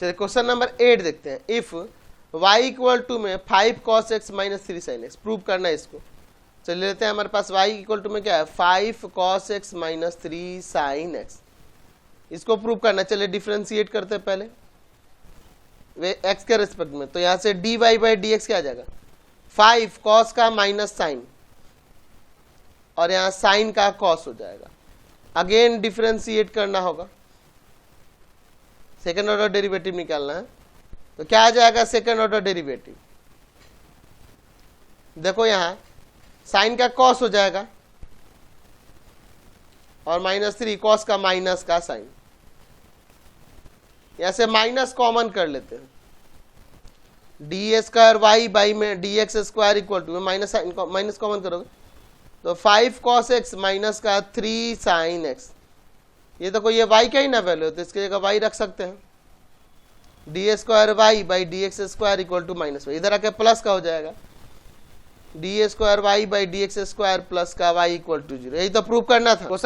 चलिए question number 8 देखते हैं। इफ y इक्वल टू में 5 cos x minus 3 sin x, prove करना है इसको। चलिए लेते हैं, हमारे पास y इक्वल टू में क्या है 5 cos x minus 3 sin x, इसको प्रूव करना। चलिए डिफरेंशिएट करते हैं पहले वे x के रिस्पेक्ट में, तो यहां से dy बाई डी एक्स क्या आ जाएगा 5 cos का माइनस साइन और यहां साइन का cos हो जाएगा। अगेन डिफरेंशिएट करना होगा, सेकेंड ऑर्डर डेरिवेटिव निकालना है, तो क्या आ जाएगा सेकेंड ऑर्डर डेरिवेटिव। देखो यहां साइन का कॉस हो जाएगा और माइनस 3 कॉस का माइनस का साइन, यहां से माइनस कॉमन कर लेते हैं। डी स्क्वायर वाई बाई में D X square equal to minus sine minus common करोगे तो 5 cos x माइनस का 3 sin x, ये तो कोई ये y का ही ना वैल्यू, तो इसकी जगह y रख सकते हैं। D square Y by D X square equal to minus Y, इधर आके प्लस का हो जाएगा D square Y by D X square plus का y इक्वल टू 0। यही तो प्रूव करना था। क्वेश्चन